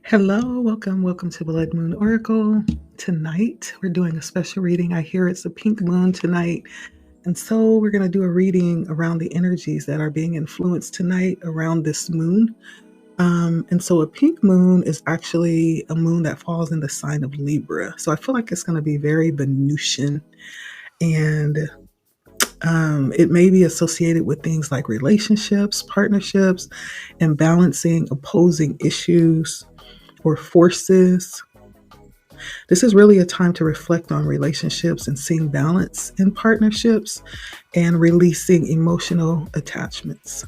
Hello, welcome to Blood Moon Oracle. Tonight, we're doing a special reading. I hear it's a pink moon tonight. And so we're going to do a reading around the energies that are being influenced tonight around this moon. And so a pink moon is actually a moon that falls in the sign of Libra. So I feel like it's going to be very Venusian, and it may be associated with things like relationships, partnerships, and balancing opposing issues or forces. This is really a time to reflect on relationships and seeing balance in partnerships and releasing emotional attachments.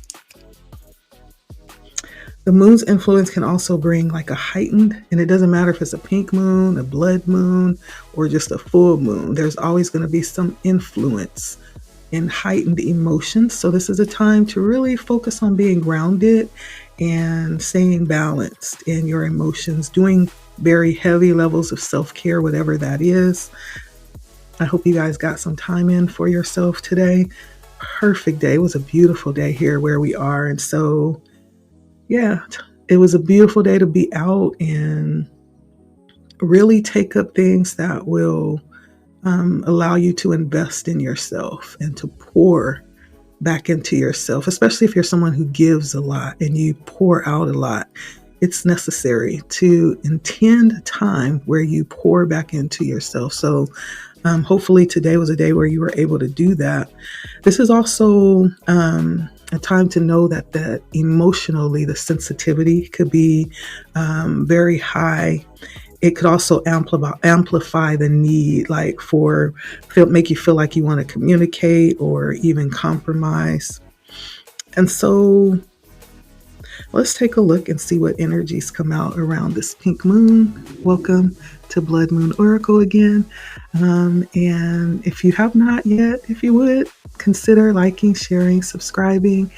The moon's influence can also bring like a heightened, and it doesn't matter if it's a pink moon, a blood moon, or just a full moon. There's always going to be some influence and heightened emotions. So this is a time to really focus on being grounded and staying balanced in your emotions, doing very heavy levels of self-care, whatever that is. I hope you guys got some time in for yourself today. Perfect day. It was a beautiful day here where we are. And so, yeah, it was a beautiful day to be out and really take up things that will allow you to invest in yourself and to pour back into yourself, especially if you're someone who gives a lot and you pour out a lot. It's necessary to intend time where you pour back into yourself. So hopefully today was a day where you were able to do that. This is also a time to know that emotionally the sensitivity could be very high. It could also amplify the need, like make you feel like you want to communicate or even compromise. And so let's take a look and see what energies come out around this pink moon. Welcome to Blood Moon Oracle again. And if you have not yet, if you would, consider liking, sharing, subscribing.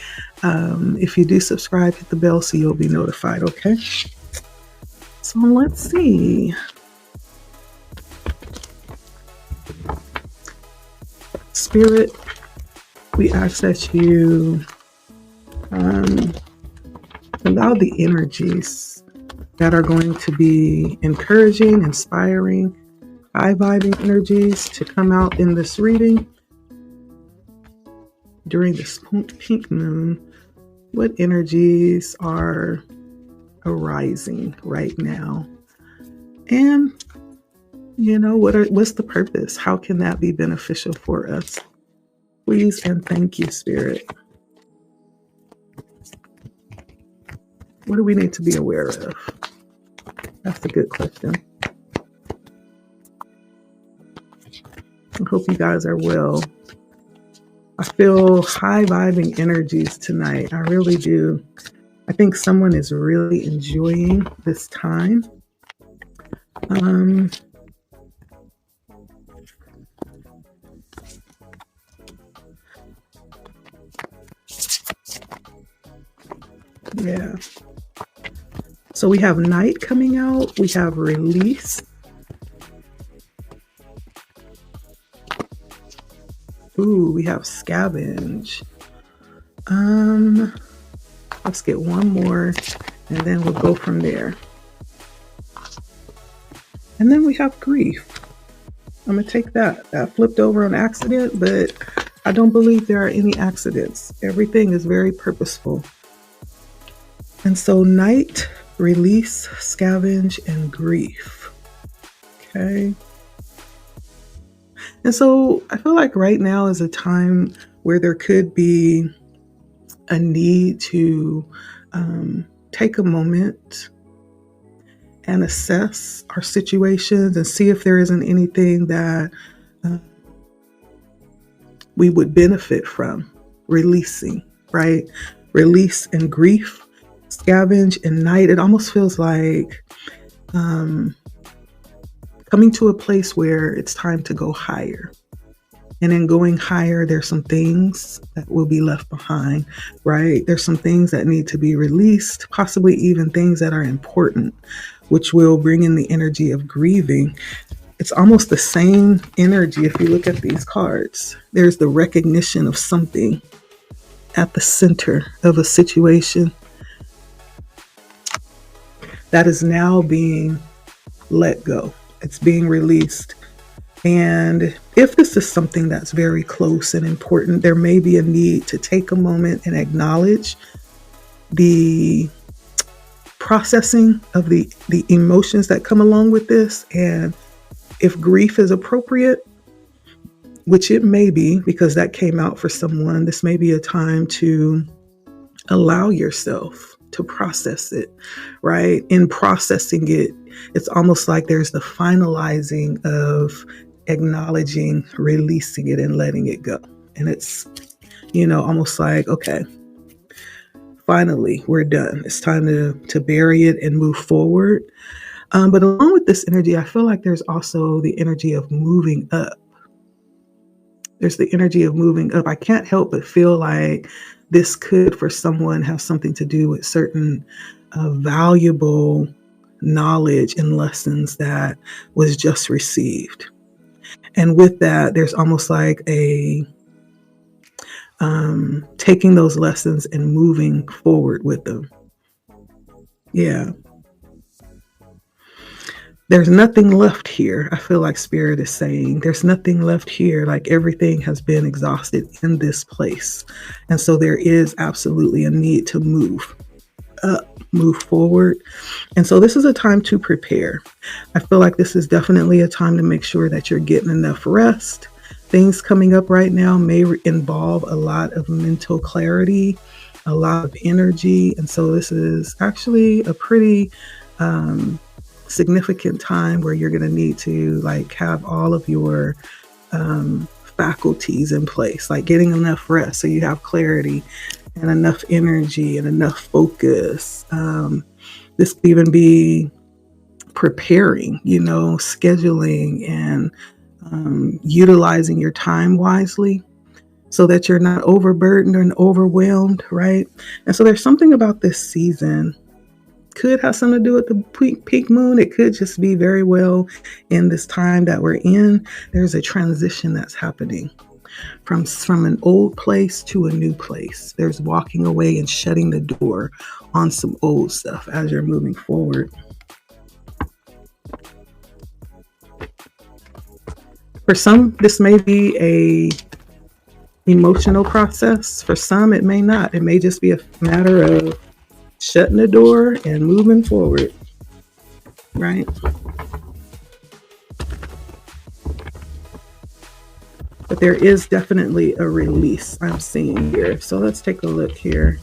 If you do subscribe, hit the bell so you'll be notified, okay? So let's see. Spirit, we ask that you allow the energies that are going to be encouraging, inspiring, high-vibing energies to come out in this reading during this pink moon. What energies are arising right now, and what's the purpose? How can that be beneficial for us? Please and thank you, Spirit. What do we need to be aware of? That's a good question. I hope you guys are well. I feel high vibing energies tonight. I really do. I think someone is really enjoying this time. Yeah. So we have night coming out. We have release. Ooh, we have scavenge. Let's get one more and then we'll go from there. And then we have grief. I'm going to take that. That flipped over on accident, but I don't believe there are any accidents. Everything is very purposeful. And so night, release, scavenge, and grief. Okay. And so I feel like right now is a time where there could be a need to take a moment and assess our situations and see if there isn't anything that we would benefit from releasing, right? Release and grief, scavenge and night. It almost feels like coming to a place where it's time to go higher. And in going higher, there's some things that will be left behind, right? There's some things that need to be released, possibly even things that are important, which will bring in the energy of grieving. It's almost the same energy if you look at these cards. There's the recognition of something at the center of a situation. that is now being let go. It's being released. And if this is something that's very close and important, there may be a need to take a moment and acknowledge the processing of the emotions that come along with this. And if grief is appropriate, which it may be, because that came out for someone, this may be a time to allow yourself to process it, right? In processing it, it's almost like there's the finalizing of acknowledging, releasing it, and letting it go. And it's, almost like, okay, finally, we're done. It's time to bury it and move forward. But along with this energy, I feel like there's also the energy of moving up. There's the energy of moving up. I can't help but feel like this could, for someone, have something to do with certain valuable knowledge and lessons that was just received. And with that, there's almost like a taking those lessons and moving forward with them. Yeah. There's nothing left here. I feel like Spirit is saying there's nothing left here. Like everything has been exhausted in this place. And so there is absolutely a need to move up, move forward. And so this is a time to prepare. I feel like this is definitely a time to make sure that you're getting enough rest. Things coming up right now may involve a lot of mental clarity, a lot of energy. And so this is actually a pretty significant time where you're going to need to have all of your faculties in place, like getting enough rest so you have clarity and enough energy and enough focus. This could even be preparing, scheduling and utilizing your time wisely so that you're not overburdened and overwhelmed, right? And so there's something about this season. Could have something to do with the peak moon. It could just be very well in this time that we're in. There's a transition that's happening from an old place to a new place. There's walking away and shutting the door on some old stuff as you're moving forward. For some, this may be a emotional process. For some, it may not. It may just be a matter of shutting the door and moving forward, right? But there is definitely a release I'm seeing here. So let's take a look here.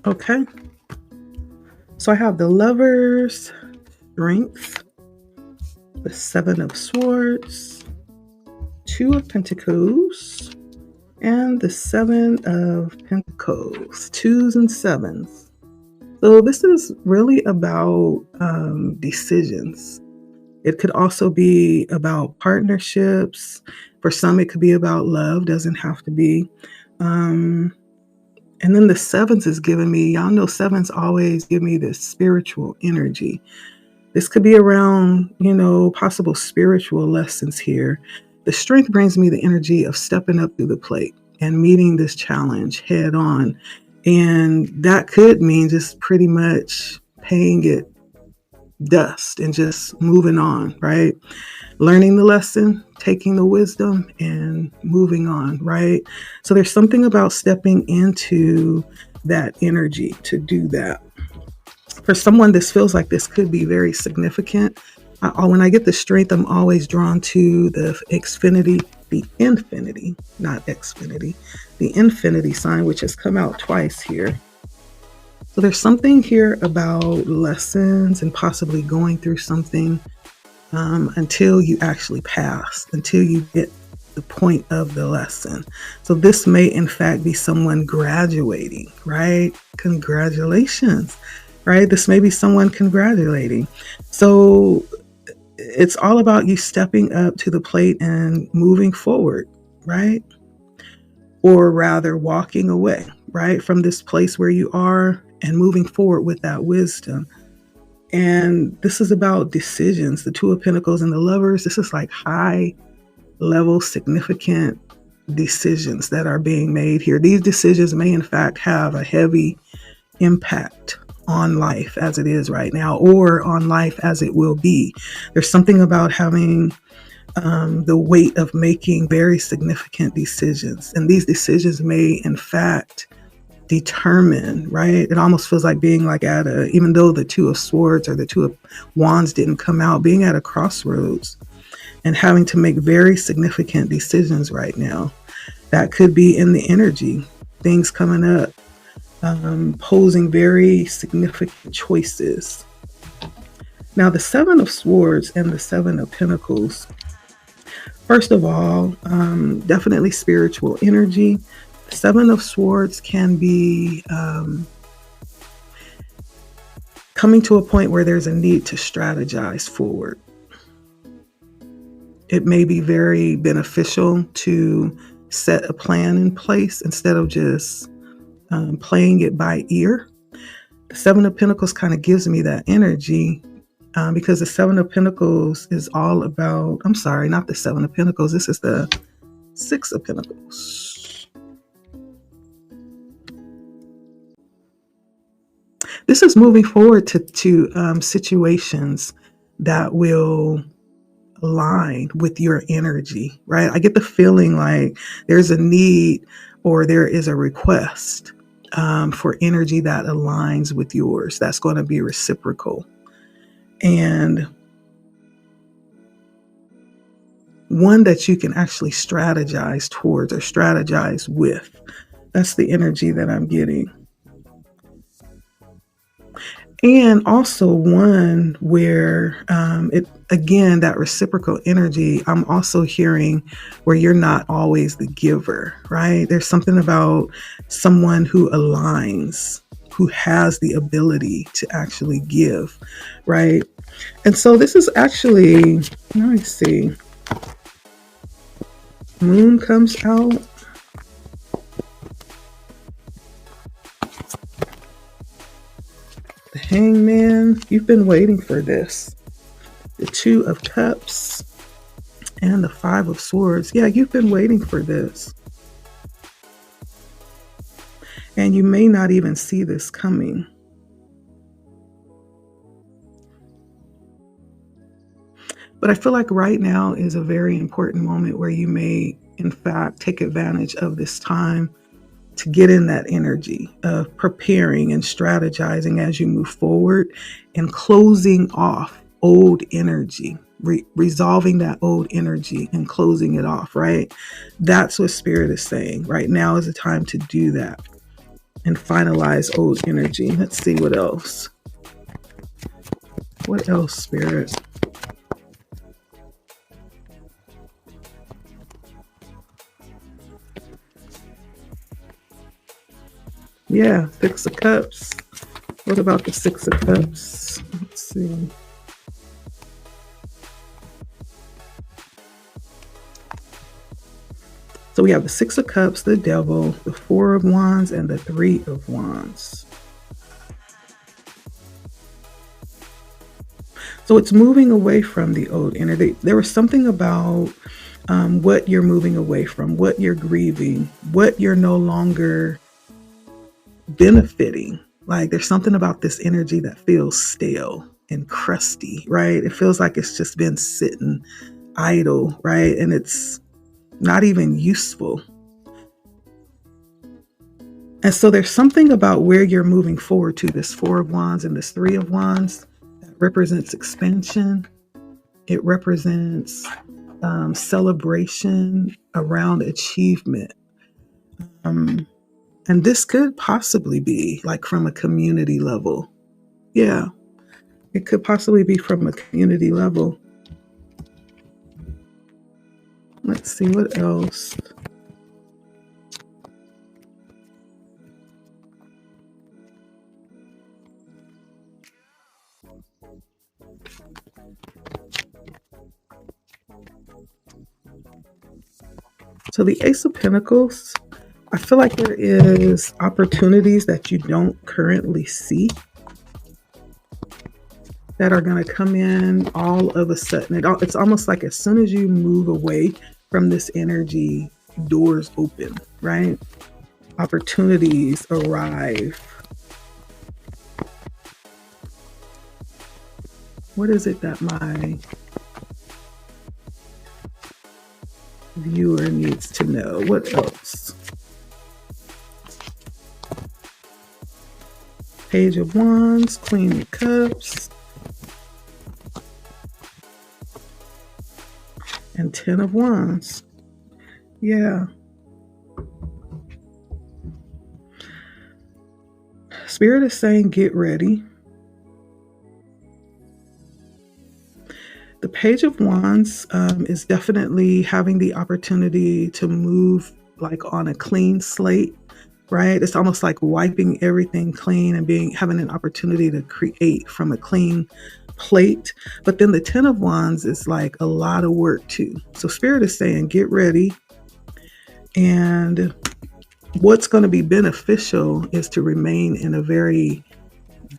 Okay, so I have the Lovers, Strength, the Seven of Swords, Two of Pentacles, and the Seven of Pentacles, twos and sevens. So this is really about decisions. It could also be about partnerships. For some, it could be about love, doesn't have to be. And then the sevens is giving me, y'all know sevens always give me this spiritual energy. This could be around, possible spiritual lessons here. The Strength brings me the energy of stepping up to the plate and meeting this challenge head on. And that could mean just pretty much paying it dust and just moving on, right? Learning the lesson, taking the wisdom, and moving on, right? So there's something about stepping into that energy to do that. For someone, this feels like this could be very significant. When I get the Strength, I'm always drawn to the infinity, not Xfinity, the infinity sign, which has come out twice here. So there's something here about lessons and possibly going through something until you actually pass, until you get the point of the lesson. So this may in fact be someone graduating, right? Congratulations, right? This may be someone congratulating. So it's all about you stepping up to the plate and moving forward, right? or rather walking away, right, from this place where you are and moving forward with that wisdom. And this is about decisions. The Two of Pentacles and the Lovers, this is like high level, significant decisions that are being made here. These decisions may, in fact, have a heavy impact on life as it is right now, or on life as it will be. There's something about having the weight of making very significant decisions. And these decisions may, in fact, determine, right? It almost feels like being like at a, even though the Two of Swords or the Two of Wands didn't come out, being at a crossroads and having to make very significant decisions right now. That could be in the energy, things coming up, posing very significant choices. Now, the Seven of Swords and the Seven of Pentacles, first of all, definitely spiritual energy. The Seven of Swords can be coming to a point where there's a need to strategize forward. It may be very beneficial to set a plan in place instead of just playing it by ear. The Seven of Pentacles kind of gives me that energy because the Seven of Pentacles is all about, I'm sorry, not the Seven of Pentacles. This is the Six of Pentacles. This is moving forward to situations that will align with your energy, right? I get the feeling like there's a need or there is a request for energy that aligns with yours. That's going to be reciprocal. And one that you can actually strategize towards or strategize with. That's the energy that I'm getting. And also one where again, that reciprocal energy, I'm also hearing where you're not always the giver, right? There's something about someone who aligns, who has the ability to actually give, right? And so this is actually, let me see, Moon comes out. The Hangman, you've been waiting for this. The Two of Cups and the Five of Swords. Yeah, you've been waiting for this. And you may not even see this coming. But I feel like right now is a very important moment where you may, in fact, take advantage of this time to get in that energy of preparing and strategizing as you move forward and closing off old energy, resolving that old energy and closing it off, right? That's what Spirit is saying. Right now is the time to do that and finalize old energy. Let's see what else. What else, Spirit? Yeah, Six of Cups. What about the Six of Cups? Let's see. So we have the Six of Cups, the Devil, the Four of Wands, and the Three of Wands. So it's moving away from the old energy. There was something about what you're moving away from, what you're grieving, what you're no longer benefiting. Like there's something about this energy that feels stale and crusty, right? It feels like it's just been sitting idle, right? And it's not even useful. And so there's something about where you're moving forward to, this Four of Wands and this Three of Wands, that represents expansion. It represents celebration around achievement. And this could possibly be like from a community level. Yeah, it could possibly be from a community level. Let's see what else. So the Ace of Pentacles, I feel like there is opportunities that you don't currently see that are going to come in all of a sudden. It's almost like as soon as you move away from this energy, doors open, right? Opportunities arrive. What is it that my viewer needs to know? What else? Page of Wands, Queen of Cups, and 10 of Wands. Yeah. Spirit is saying, get ready. The Page of Wands is definitely having the opportunity to move like on a clean slate, right? It's almost like wiping everything clean and having an opportunity to create from a clean plate. But then the 10 of Wands is like a lot of work too. So Spirit is saying, get ready. And what's going to be beneficial is to remain in a very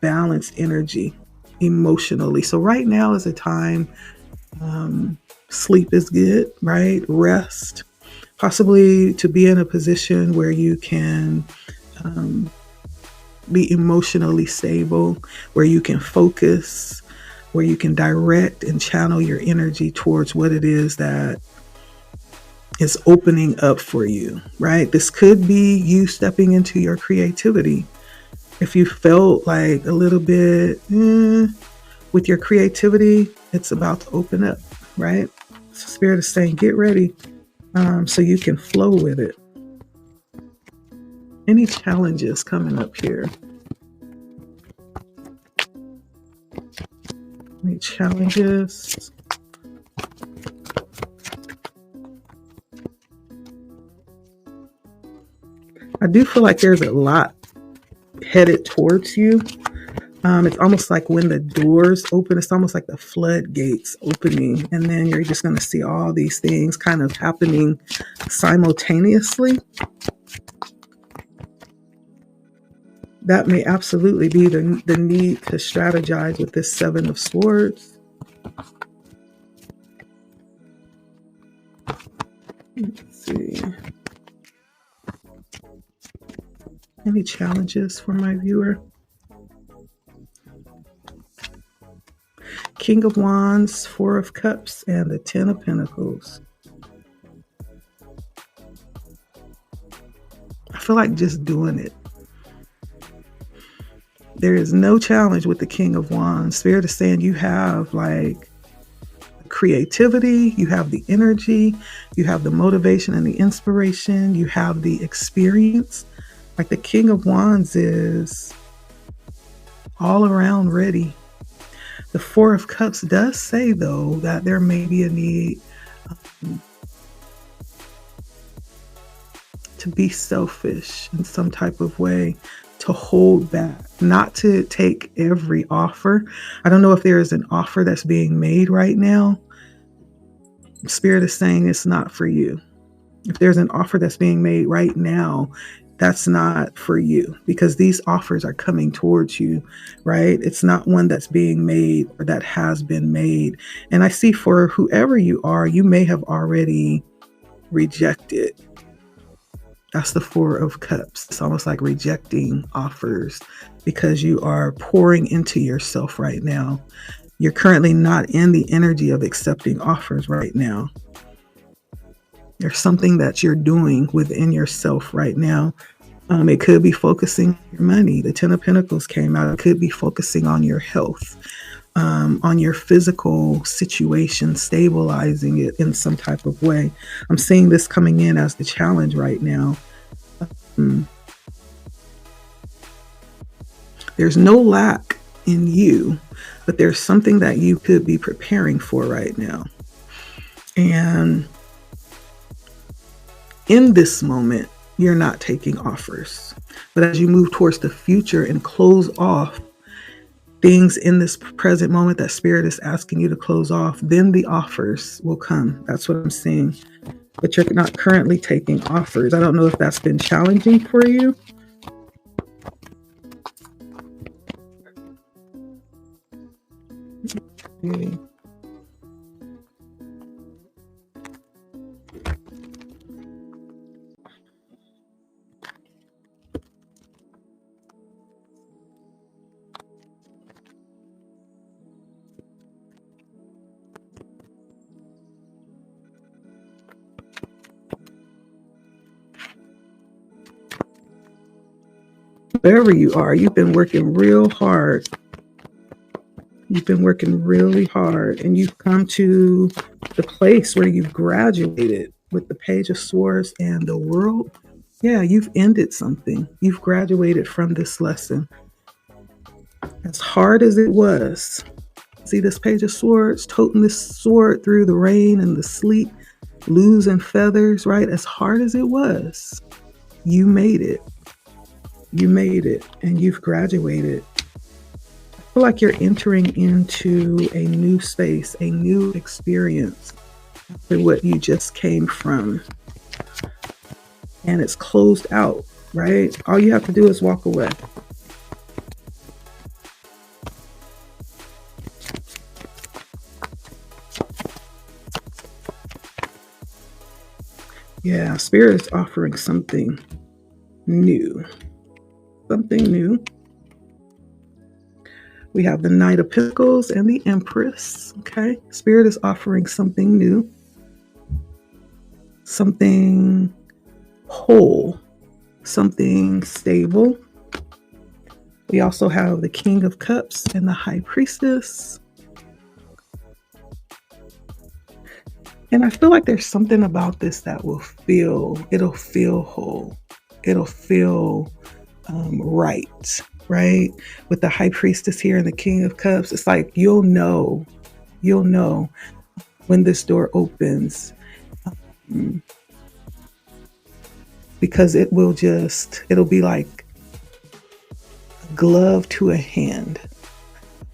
balanced energy emotionally. So right now is a time, sleep is good, right? Rest, possibly to be in a position where you can be emotionally stable, where you can focus, where you can direct and channel your energy towards what it is that is opening up for you, right? This could be you stepping into your creativity. If you felt like a little bit with your creativity, it's about to open up, right? So Spirit is saying, get ready so you can flow with it. Any challenges coming up here? Any challenges? I do feel like there's a lot headed towards you. It's almost like when the doors open, it's almost like the floodgates opening, and then you're just going to see all these things kind of happening simultaneously. That may absolutely be the need to strategize with this 7 of Swords. Let's see. Any challenges for my viewer? King of Wands, 4 of Cups, and the 10 of Pentacles. I feel like just doing it. There is no challenge with the King of Wands. Spirit is saying you have like creativity, you have the energy, you have the motivation and the inspiration, you have the experience. Like the King of Wands is all around ready. The 4 of Cups does say, though, that there may be a need to be selfish in some type of way, to hold back, not to take every offer. I don't know if there is an offer that's being made right now. Spirit is saying it's not for you. If there's an offer that's being made right now, that's not for you, because these offers are coming towards you, right? It's not one that's being made or that has been made. And I see for whoever you are, you may have already rejected. That's the 4 of Cups. It's almost like rejecting offers because you are pouring into yourself right now. You're currently not in the energy of accepting offers right now. There's something that you're doing within yourself right now. It could be focusing on your money. The 10 of Pentacles came out. It could be focusing on your health, on your physical situation, stabilizing it in some type of way. I'm seeing this coming in as the challenge right now. There's no lack in you, but there's something that you could be preparing for right now. And in this moment, you're not taking offers. But as you move towards the future and close off things in this present moment that Spirit is asking you to close off, then the offers will come. That's what I'm seeing. but you're not currently taking offers. I don't know if that's been challenging for you. Okay. Wherever you are, you've been working real hard. You've been working really hard, and you've come to the place where you've graduated with the Page of Swords and the World. Yeah, you've ended something. You've graduated from this lesson. As hard as it was, see this Page of Swords, toting this sword through the rain and the sleet, losing feathers, right? As hard as it was, you made it. You made it, and you've graduated. I feel like you're entering into a new space, a new experience after what you just came from. And it's closed out, right? All you have to do is walk away. Yeah, Spirit is offering something new. Something new. We have the Knight of Pentacles and the Empress. Okay, Spirit is offering something new, something whole, something stable. We also have the King of Cups and the High Priestess. And I feel like there's something about this that it'll feel whole. It'll feel right, right? With the High Priestess here and the King of Cups, it's like you'll know when this door opens, because it'll be like a glove to a hand,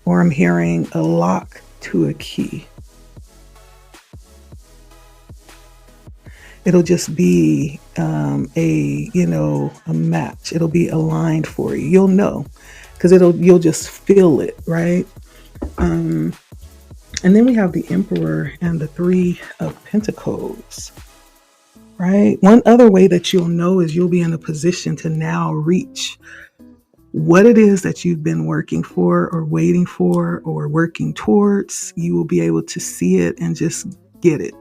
or I'm hearing a lock to a key. It'll just be a match. It'll be aligned for you. You'll know, because you'll just feel it, right? And then we have the Emperor and the Three of Pentacles, right? One other way that you'll know is you'll be in a position to now reach what it is that you've been working for or waiting for or working towards. You will be able to see it and just get it.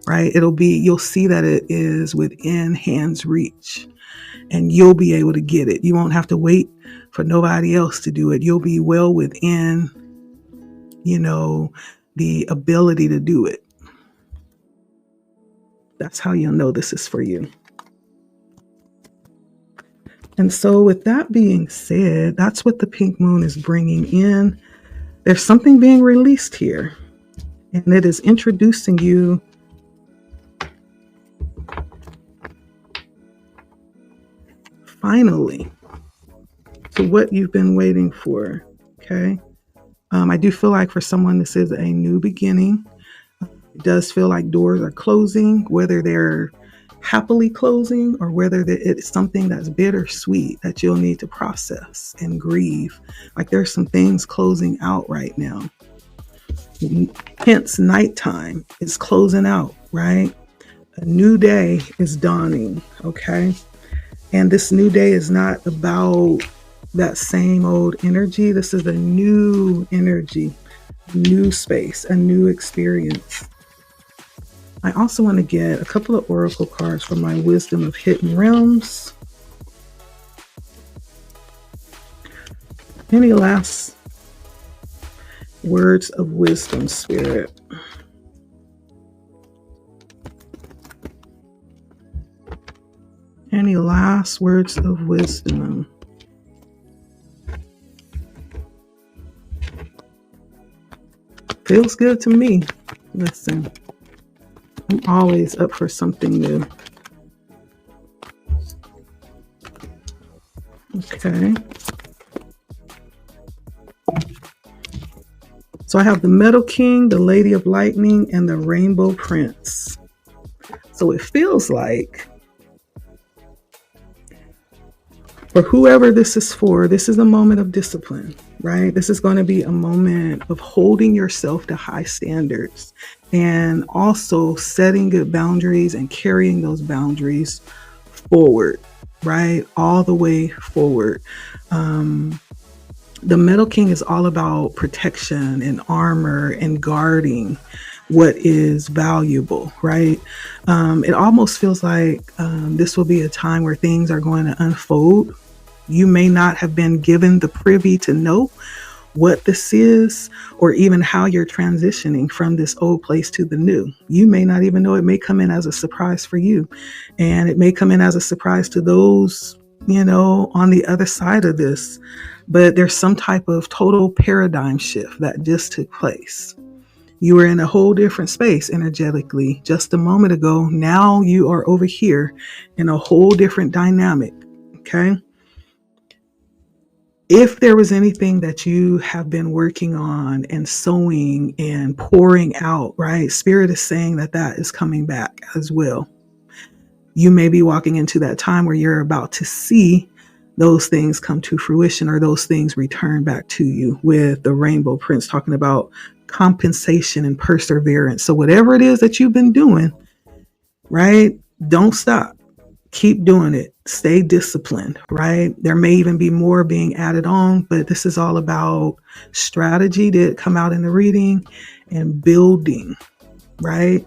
Right? You'll see that it is within hand's reach, and you'll be able to get it. You won't have to wait for nobody else to do it. You'll be well within, the ability to do it. That's how you'll know this is for you. And so with that being said, that's what the pink moon is bringing in. There's something being released here, and it is introducing you finally to what you've been waiting for. Okay. I do feel like for someone, this is a new beginning. It does feel like doors are closing, whether they're happily closing or whether it's something that's bittersweet that you'll need to process and grieve. Like there's some things closing out right now. Hence, nighttime is closing out, right? A new day is dawning. Okay. And this new day is not about that same old energy. This is a new energy, new space, a new experience. I also want to get a couple of oracle cards from my Wisdom of Hidden Realms. Any last words of wisdom, Spirit? Any last words of wisdom? Feels good to me. Listen, I'm always up for something new. Okay. So I have the Metal King, the Lady of Lightning, and the Rainbow Prince. So it feels like for whoever this is for, this is a moment of discipline, right? This is going to be a moment of holding yourself to high standards and also setting good boundaries and carrying those boundaries forward, right? All the way forward. The Metal King is all about protection and armor and guarding what is valuable, right? It almost feels like this will be a time where things are going to unfold. You may not have been given the privy to know what this is or even how you're transitioning from this old place to the new. You may not even know. It may come in as a surprise for you, and it may come in as a surprise to those, on the other side of this. But there's some type of total paradigm shift that just took place. You were in a whole different space energetically just a moment ago. Now you are over here in a whole different dynamic. Okay. If there was anything that you have been working on and sowing and pouring out, right? Spirit is saying that is coming back as well. You may be walking into that time where you're about to see those things come to fruition or those things return back to you, with the Rainbow Prince talking about compensation and perseverance. So whatever it is that you've been doing, right? Don't stop. Keep doing it. Stay disciplined, right? There may even be more being added on, but this is all about strategy that come out in the reading and building, right?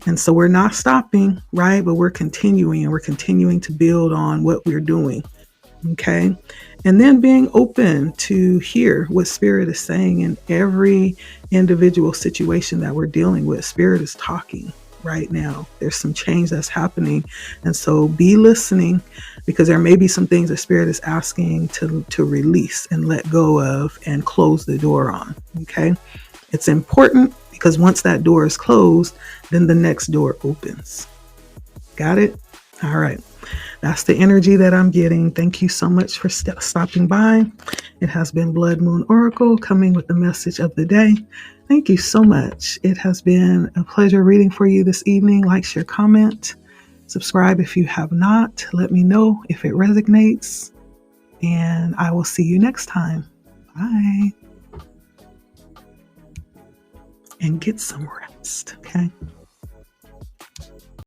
And so we're not stopping, right? But we're continuing, and we're continuing to build on what we're doing. Okay. And then being open to hear what Spirit is saying in every individual situation that we're dealing with. Spirit is talking right now. There's some change that's happening. And so be listening, because there may be some things that Spirit is asking to release and let go of and close the door on. Okay. It's important because once that door is closed, then the next door opens. Got it? All right. That's the energy that I'm getting. Thank you so much for stopping by. It has been Blood Moon Oracle coming with the message of the day. Thank you so much. It has been a pleasure reading for you this evening. Like, share, comment, subscribe if you have not. Let me know if it resonates, and I will see you next time. Bye. And get some rest, okay?